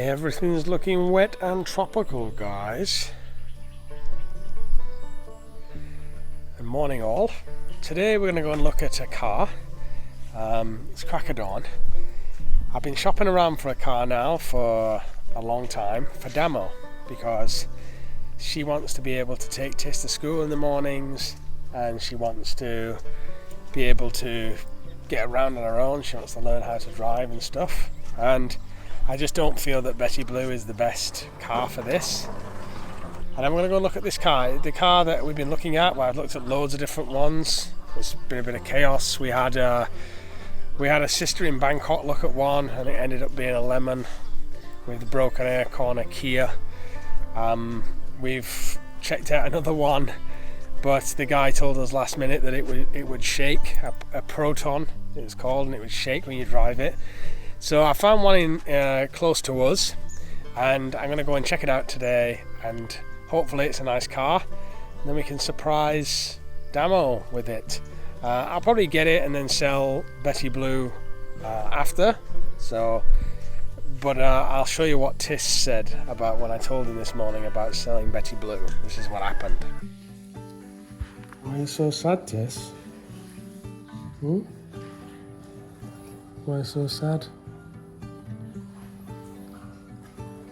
Everything's looking wet and tropical, guys. Good morning, all. Today we're going to go and look at a car. It's crack of dawn. I've been shopping around for a car now for a long time for DAMO because she wants to be able to take Tis to school in the mornings and she wants to be able to get around on her own. She wants to learn how to drive and stuff, and I just don't feel that Betty Blue is the best car for this. And I'm going to go look at this car, the car that we've been looking at. Well, I've looked at loads of different ones. There's been a bit of chaos. We had a sister in Bangkok look at one and it ended up being a lemon with a broken air corner Kia. We've checked out another one, but the guy told us last minute that it would shake, a Proton it was called, and it would shake when you drive it. So I found one in close to us, and I'm going to go and check it out today, and hopefully it's a nice car, and then we can surprise DAMO with it. I'll probably get it and then sell Betty Blue after, but I'll show you what Tis said about when I told him this morning about selling Betty Blue. This is what happened. Why are you so sad, Tis? Why so sad?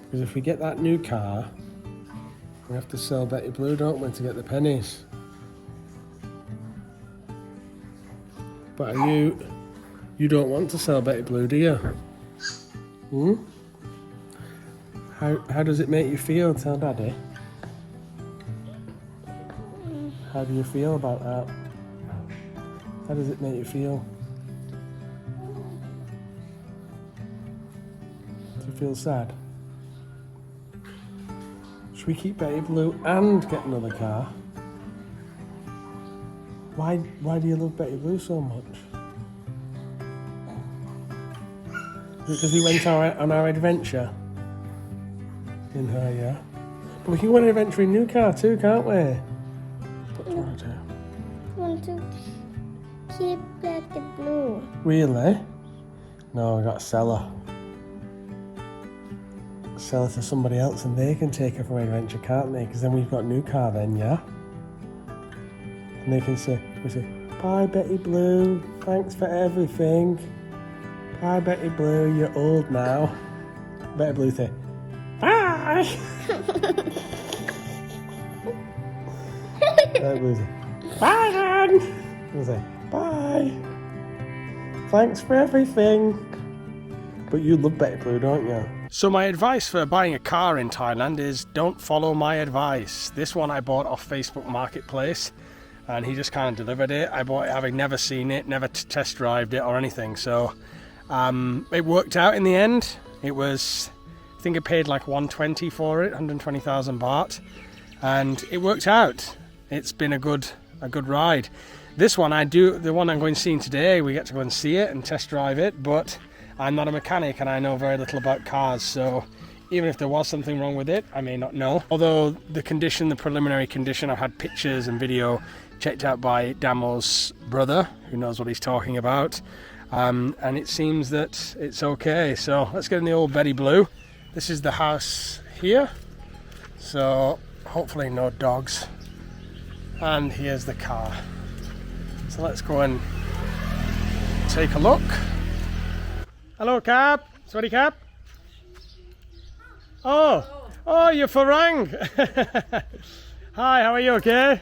Because if we get that new car, we have to sell Betty Blue, don't we, to get the pennies? But you don't want to sell Betty Blue, do you? How does it make you feel? Tell Daddy. How do you feel about that? How does it make you feel? Do you feel sad? Should we keep Betty Blue and get another car? Why do you love Betty Blue so much? Is it because we went on our adventure in her, yeah? But we can go on an adventure in new car too, can't we? What do you want to do? I want to keep Betty Blue. Really? No, I got to sell her. Sell her to somebody else and they can take her for an adventure, can't they? Because then we've got a new car then, yeah? And they can say, bye Betty Blue, thanks for everything. Bye Betty Blue, you're old now. Betty Blue say, bye! Betty Blue say, bye then! We'll say, bye! Thanks for everything. But you love Betty Blue, don't you? So my advice for buying a car in Thailand is don't follow my advice. This one I bought off Facebook Marketplace and he just kind of delivered it. I bought it having never seen it, never test drived it or anything. So it worked out in the end. It was, I think I paid like 120 for it, 120,000 baht. And it worked out. It's been a good ride. This one the one I'm going to see today, we get to go and see it and test drive it, but I'm not a mechanic and I know very little about cars, so even if there was something wrong with it, I may not know. Although the preliminary condition, I've had pictures and video checked out by DAMO's brother, who knows what he's talking about, and it seems that it's okay. So let's get in the old Betty Blue. This is the house here, so hopefully no dogs. And here's the car. So let's go and take a look. Hello, Cap. Swaddy Cap. Oh, you're Farang. Hi, how are you? Okay.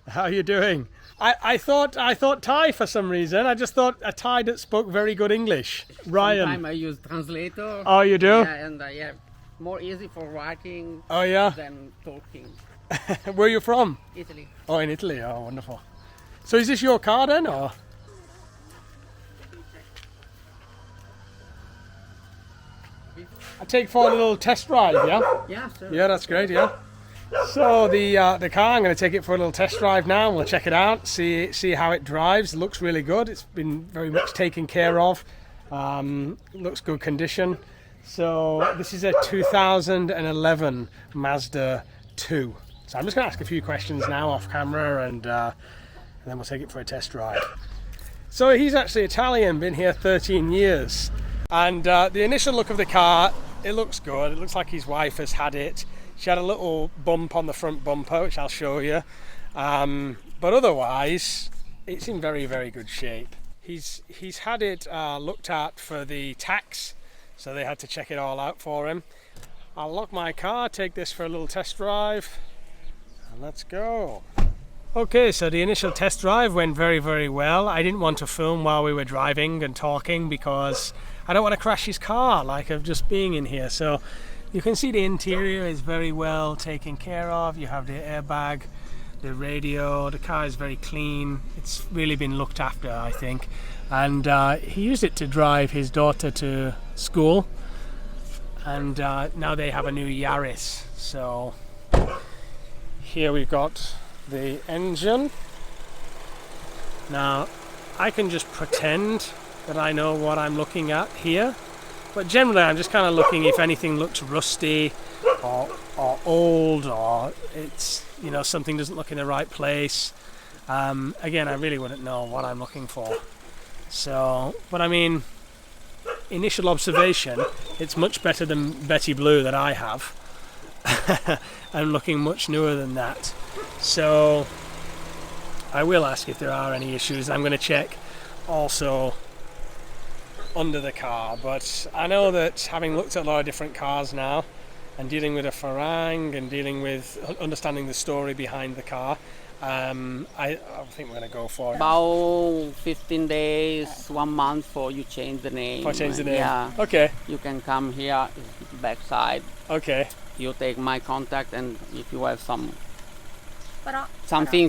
How are you doing? I thought Thai for some reason. I just thought a Thai that spoke very good English. Ryan. Sometimes I use translator. Oh, you do? Yeah, and more easy for writing. Oh, yeah. Than talking. Where are you from? Italy. Oh, in Italy. Oh, wonderful. So is this your car then, or? I take for a little test drive, yeah? Yeah, sure. Yeah, that's great, yeah. So the car, I'm going to take it for a little test drive now. We'll check it out, see how it drives. It looks really good. It's been very much taken care of. Looks good condition. So this is a 2011 Mazda 2. So I'm just going to ask a few questions now off camera and then we'll take it for a test drive. So he's actually Italian, been here 13 years. And the initial look of the car, it looks good. It looks like his wife has had it. She had a little bump on the front bumper, which I'll show you. But otherwise, it's in very, very good shape. He's had it looked at for the tax, so they had to check it all out for him. I'll lock my car, take this for a little test drive, and let's go. Okay, so the initial test drive went very, very well. I didn't want to film while we were driving and talking because I don't want to crash his car like of just being in here. So you can see the interior is very well taken care of. You have the airbag, the radio, the car is very clean. It's really been looked after, I think. And he used it to drive his daughter to school. And now they have a new Yaris. So here we've got the engine. Now I can just pretend that I know what I'm looking at here, but generally I'm just kind of looking if anything looks rusty or old, or it's, you know, something doesn't look in the right place. Again, I really wouldn't know what I'm looking for. So, but I mean, initial observation, it's much better than Betty Blue that I have. I'm looking much newer than that. So I will ask if there are any issues. I'm going to check also under the car, but I know that having looked at a lot of different cars now and dealing with a Farang and dealing with understanding the story behind the car, I think we're going to go for it. About 15 days, 1 month for you change the name. If I change the name? Yeah. Okay. You can come here, backside. Okay. You take my contact, and if you have something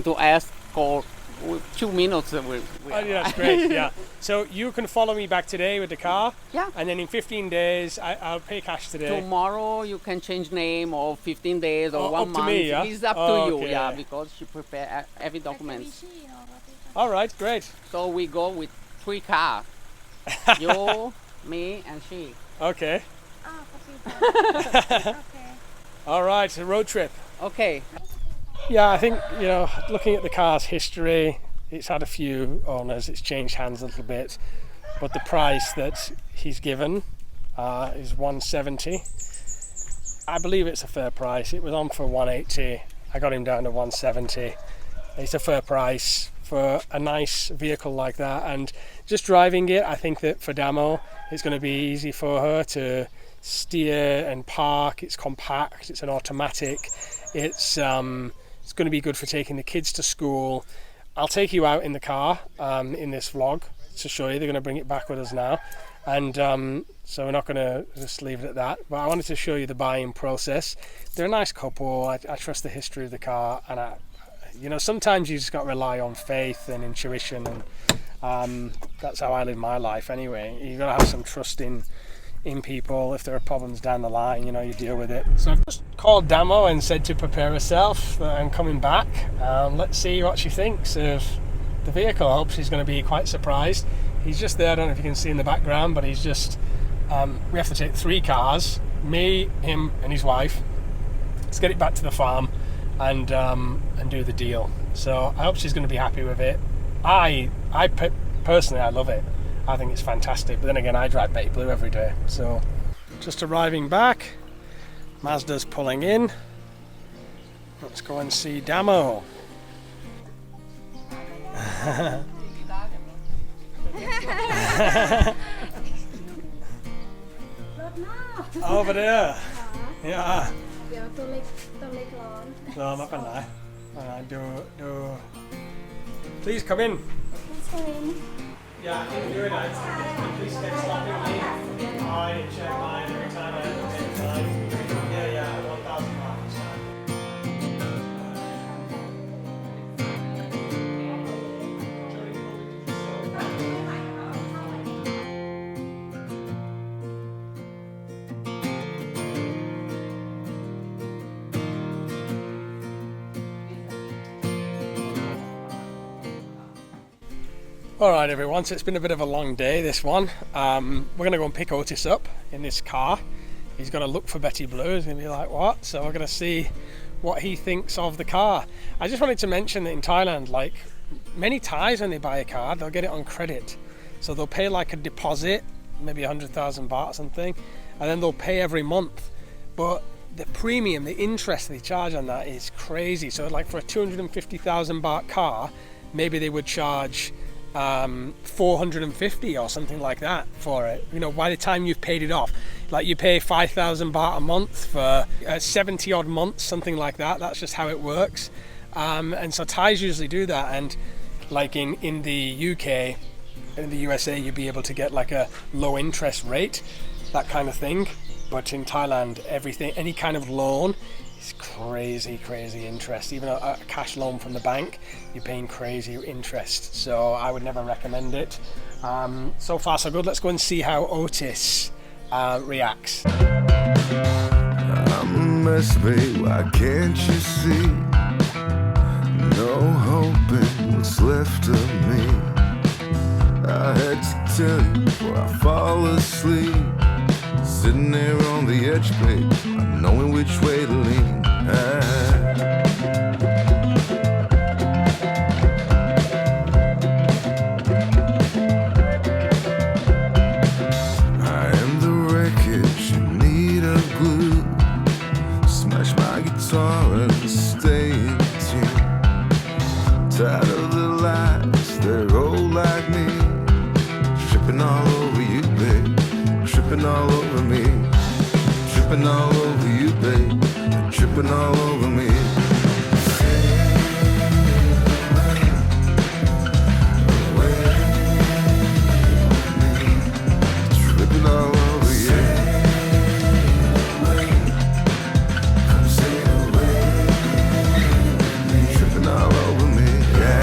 to ask, call. 2 minutes. Oh, yeah, that's great. Yeah. So you can follow me back today with the car. Yeah. And then in 15 days, I'll pay cash today. Tomorrow you can change name, or 15 days, or Oh, 1 up to month. me, yeah? It's up Oh, to you. okay. Yeah, because she prepare every document. All right, great. So we go with 3 cars. You, me, and she. Okay. Okay. All right, a road trip. Okay. Yeah, I think, you know, looking at the car's history, it's had a few owners, it's changed hands a little bit, but the price that he's given is 170. I believe it's a fair price. It was on for 180. I got him down to 170. It's a fair price for a nice vehicle like that, and just driving it, I think that for Damo, it's going to be easy for her to steer and park. It's compact, it's an automatic, it's going to be good for taking the kids to school. I'll take you out in the car in this vlog to show you. They're going to bring it back with us now, and so we're not going to just leave it at that, but I wanted to show you the buying process. They're a nice couple. I trust the history of the car, and you know, sometimes you just got to rely on faith and intuition, and that's how I live my life anyway. You got to have some trust in people. If there are problems down the line, you know, you deal with it. So I've just called Damo and said to prepare herself that I'm coming back. Let's see what she thinks of the vehicle. I hope she's going to be quite surprised. He's just there, I don't know if you can see in the background, but he's just we have to take 3 cars, me, him and his wife. Let's get it back to the farm and do the deal. So I hope she's going to be happy with it. Personally, I love it. I think it's fantastic, but then again, I drive Betty Blue every day. So just arriving back, Mazda's pulling in. Let's go and see Damo. Over there. Yeah. เดี๋ยวตัวเล็กร้อน No, not gonna lie. Do. Please come in. Yeah, I can do it. Please stay stopping me. I check mine every time I have to time. Yeah, 1,000 pounds. Alright everyone, so it's been a bit of a long day, this one. We're going to go and pick Otis up in this car. He's going to look for Betty Blue. He's going to be like, what? So we're going to see what he thinks of the car. I just wanted to mention that in Thailand, like, many Thais when they buy a car, they'll get it on credit. So they'll pay like a deposit, maybe 100,000 baht or something, and then they'll pay every month. But the premium, the interest they charge on that is crazy. So like for a 250,000 baht car, maybe they would charge 450 or something like that for it. You know, by the time you've paid it off, like you pay 5,000 baht a month for 70 odd months, something like that. That's just how it works. And so Thais usually do that. And like in the UK, in the USA, you'd be able to get like a low interest rate, that kind of thing. But in Thailand, everything, any kind of loan is crazy interest. Even a cash loan from the bank, you're paying crazy interest. So I would never recommend it. So far so good. Let's go and see how Otis reacts. I'm a mess, babe, why can't you see? No hoping what's left of me. I had to tell you before I fall asleep. Sitting there on the edge, babe, not knowing which way to lean. I am the wreckage in need of glue. Smash my guitar and stay in tune. Tired of the lies, they're old like me. Tripping all over you, babe. Tripping all over me. Tripping all over you, babe. Tripping all over me. Tripping all over you. Tripping all over me, yeah.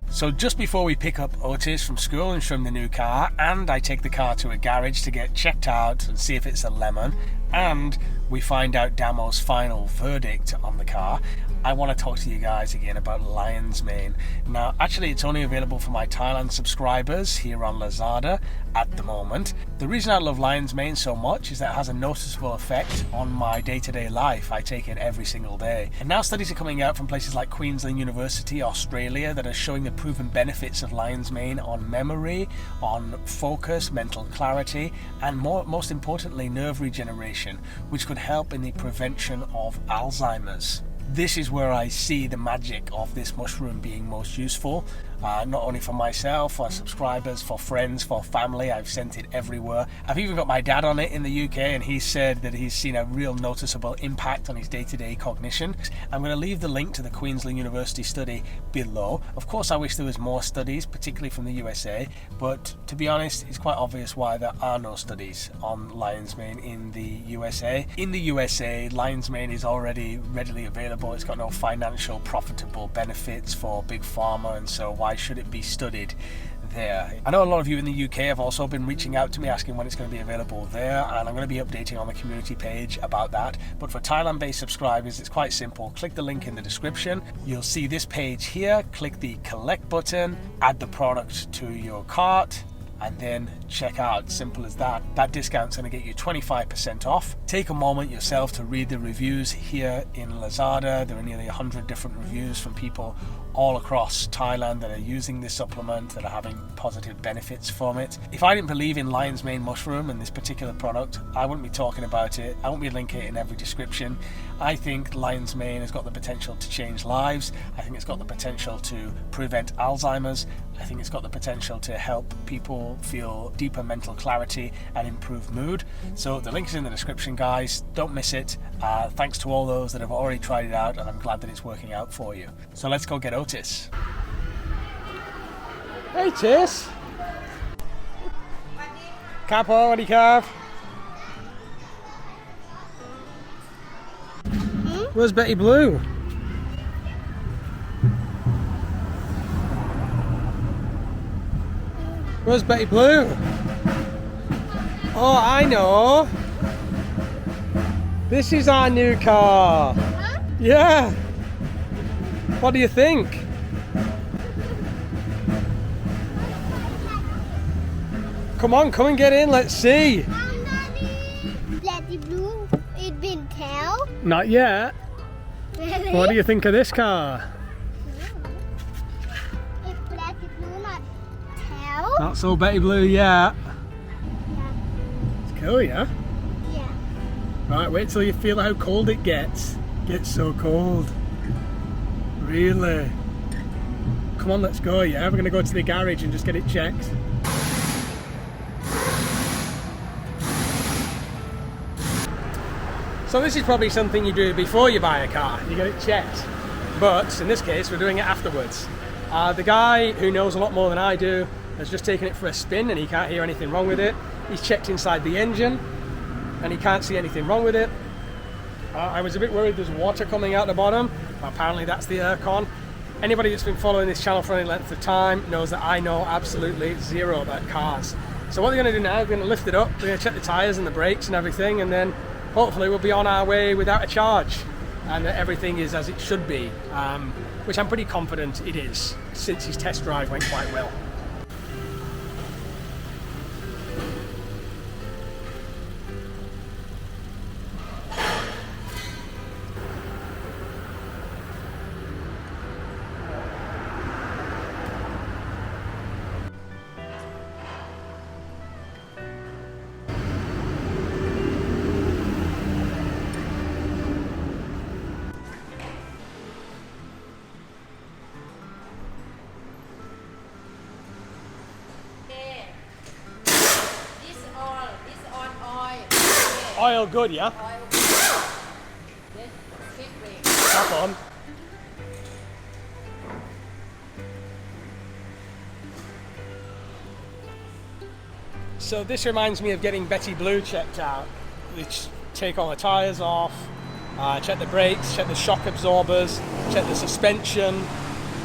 So just before we pick up Otis from school and show him the new car, and I take the car to a garage to get checked out and see if it's a lemon, and we find out Damo's final verdict on the car, I want to talk to you guys again about Lion's Mane. Now, actually, it's only available for my Thailand subscribers here on Lazada at the moment. The reason I love Lion's Mane so much is that it has a noticeable effect on my day-to-day life. I take it every single day. And now studies are coming out from places like Queensland University, Australia, that are showing the proven benefits of Lion's Mane on memory, on focus, mental clarity, and most importantly, nerve regeneration, which could help in the prevention of Alzheimer's. This is where I see the magic of this mushroom being most useful, not only for myself, for subscribers, for friends, for family. I've sent it everywhere. I've even got my dad on it in the UK, and he said that he's seen a real noticeable impact on his day-to-day cognition. I'm going to leave the link to the Queensland University study below. Of course, I wish there was more studies, particularly from the USA, but to be honest, it's quite obvious why there are no studies on Lion's Mane in the USA. In the USA, Lion's Mane is already readily available. It's got no financial profitable benefits for big pharma, and so why should it be studied there? I know a lot of you in the UK have also been reaching out to me asking when it's going to be available there, and I'm going to be updating on the community page about that. But for Thailand-based subscribers, it's quite simple. Click the link in the description. You'll see this page here. Click the collect button, add the product to your cart, and then check out. Simple as that. That discount's going to get you 25% off. Take a moment yourself to read the reviews here in Lazada. There are nearly 100 different reviews from people all across Thailand that are using this supplement, that are having positive benefits from it. If I didn't believe in Lion's Mane mushroom and this particular product, I wouldn't be talking about it. I wouldn't be linking it in every description. I think Lion's Mane has got the potential to change lives. I think it's got the potential to prevent Alzheimer's. I think it's got the potential to help people feel deeper mental clarity and improve mood. So the link is in the description, guys. Don't miss it. Thanks to all those that have already tried it out, and I'm glad that it's working out for you. So let's go get Otis. Hey, Tis. Capo, what do you have? Where's Betty Blue? Where's Betty Blue? Oh, I know. This is our new car. Huh? Yeah. What do you think? Come on, come and get in. Let's see. Bloody blue. It been tail. Not yet. What do you think of this car? It's bloody blue, not tail. Not so Betty Blue yet. Yeah. It's cool, yeah? Yeah. Right, wait till you feel how cold it gets. It gets so cold. Really? Come on, let's go, yeah? We're going to go to the garage and just get it checked. So this is probably something you do before you buy a car. You get it checked. But in this case, we're doing it afterwards. The guy who knows a lot more than I do has just taken it for a spin and he can't hear anything wrong with it. He's checked inside the engine and he can't see anything wrong with it. I was a bit worried there's water coming out the bottom. Apparently that's the aircon. Anybody that's been following this channel for any length of time knows that I know absolutely zero about cars. So what we're going to do now, we're going to lift it up, we're going to check the tyres and the brakes and everything, and then hopefully we'll be on our way without a charge and that everything is as it should be, which I'm pretty confident it is, since his test drive went quite well. Oil good, yeah? Tap on. So this reminds me of getting Betty Blue checked out. We take all the tyres off, check the brakes, check the shock absorbers, check the suspension.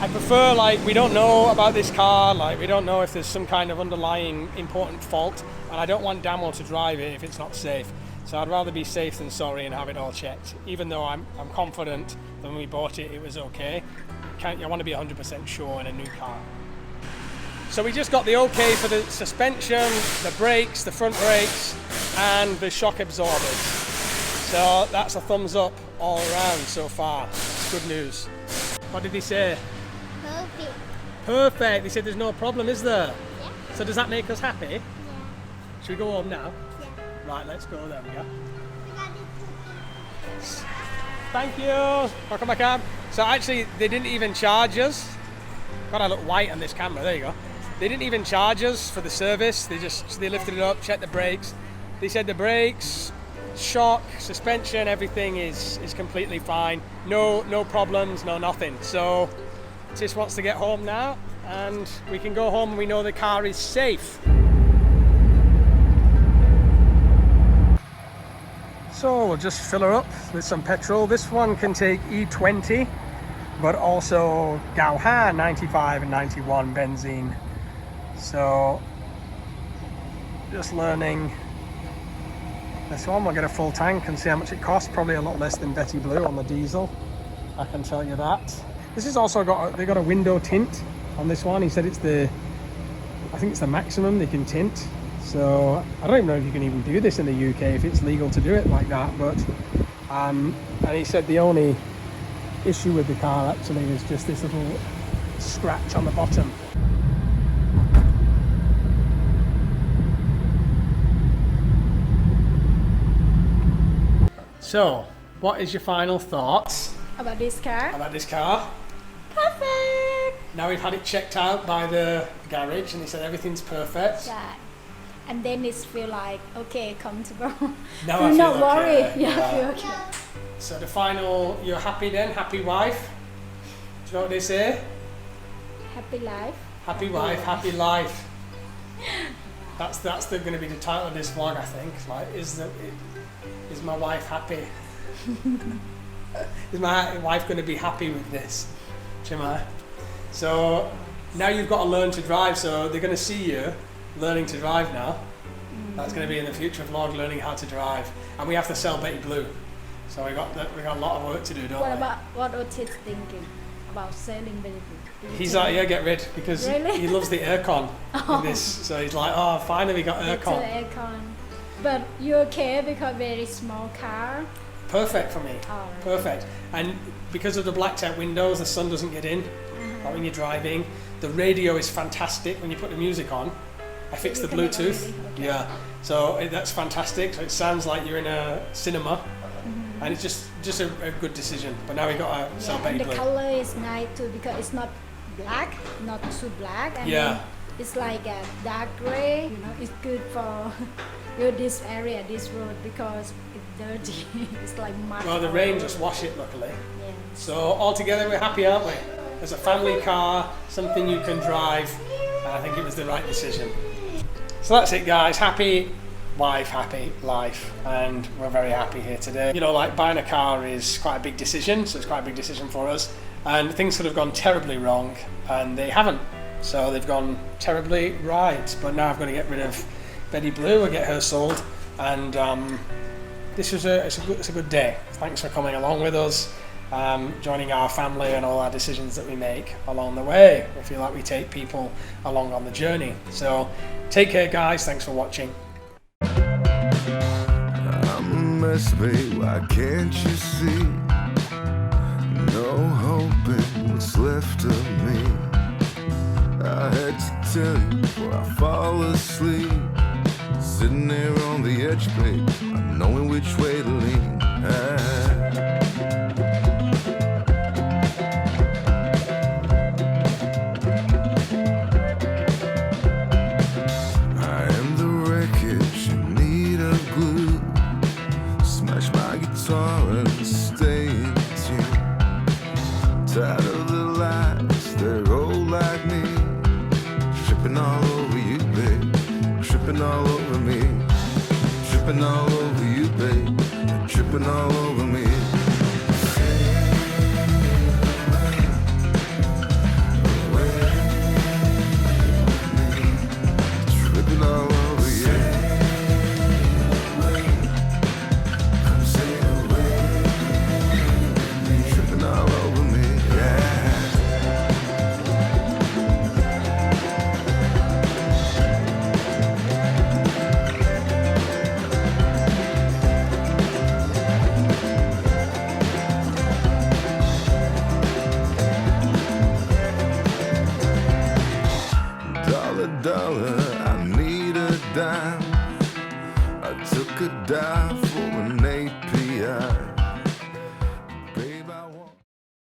I prefer, like, we don't know about this car, like we don't know if there's some kind of underlying important fault, and I don't want DAMO to drive it if it's not safe. So I'd rather be safe than sorry and have it all checked. Even though I'm confident that when we bought it, it was okay. I want to be 100% sure in a new car. So we just got the okay for the suspension, the brakes, the front brakes, and the shock absorbers. So that's a thumbs up all around so far. It's good news. What did he say? Perfect. Perfect. He said there's no problem, is there? Yeah. So does that make us happy? Yeah. Should we go home now? Yeah. Right, let's go then, yeah? We got this cookie. Thank you. Welcome back up. So actually, they didn't even charge us. God, I look white on this camera. There you go. They didn't even charge us for the service. They lifted it up, checked the brakes. They said the brakes, shock, suspension, everything is completely fine. No problems, no nothing. So Tis wants to get home now, and we can go home and we know the car is safe. So we'll just fill her up with some petrol. This one can take E20, but also Gauha 95 and 91 benzene. So just learning this one. We'll get a full tank and see how much it costs. Probably a lot less than Betty Blue on the diesel, I can tell you that. This has also they got a window tint on this one. He said I think it's the maximum they can tint. So I don't even know if you can even do this in the UK, if it's legal to do it like that, but and he said the only issue with the car actually is just this little scratch on the bottom. So, what is your final thoughts about this car? about this car? Perfect! Now we've had it checked out by the garage and they said everything's perfect. Yeah. And then it feel like, okay, comfortable. Now I You're feel not okay. worried. Yeah, Yeah. I feel okay. So the final, you're happy then? Happy wife? Do you know what they say? Happy life. Happy wife, happy life. That's going to be the title of this vlog, I think. Like, is my wife happy? Is my wife going to be happy with this? Chima? So now you've got to learn to drive. So they're going to see you learning to drive now. That's going to be in the future vlog, learning how to drive. And we have to sell Betty Blue. So we got a lot of work to do, don't What we? about what Otis thinking? about selling the He's like, yeah, get rid, because Really? he loves the aircon in this. So he's like, oh, finally got aircon. aircon. But you okay because very small car? Perfect for me. Oh. Perfect. And because of the blacked out windows, the sun doesn't get in. Not when you're driving. The radio is fantastic when you put the music on. I fixed the You connect Bluetooth. already? Okay. Yeah. So that's fantastic. So it sounds like you're in a cinema. And it's just a good decision. But now we got to sell Yeah, Betty and the Blue. color is nice too because it's not black, not too black, and Yeah. then it's like a dark gray. You know, it's good for this area, this road because it's dirty. It's like mud. Well, the all rain over. just washed it, luckily. Yeah. So altogether, we're happy, aren't we? As a family car, something you can drive, and I think it was the right decision. So that's it, guys. Happy wife, happy life, and we're very happy here today. You know, like buying a car is quite a big decision, so it's quite a big decision for us, and things could have gone terribly wrong, and they haven't. So they've gone terribly right, but now I've got to get rid of Betty Blue and get her sold, and this was it's a good day. Thanks for coming along with us, joining our family and all our decisions that we make along the way. I feel like we take people along on the journey. So take care, guys. Thanks for watching. I'm a mess, babe, why can't you see? No hope in what's left of me. I had to tell you before I fall asleep. Sitting there on the edge, babe, not knowing which way to lean. I am the wreckage in need of glue. Smash my guitar and stay in tune. Tired of the lies that roll like me. Tripping all over you, babe. Tripping all over me. Tripping all over you, babe. Tripping all over me. Tripping all over you. Tripping all over me, yeah. Dollar, I need a dime. I took a dive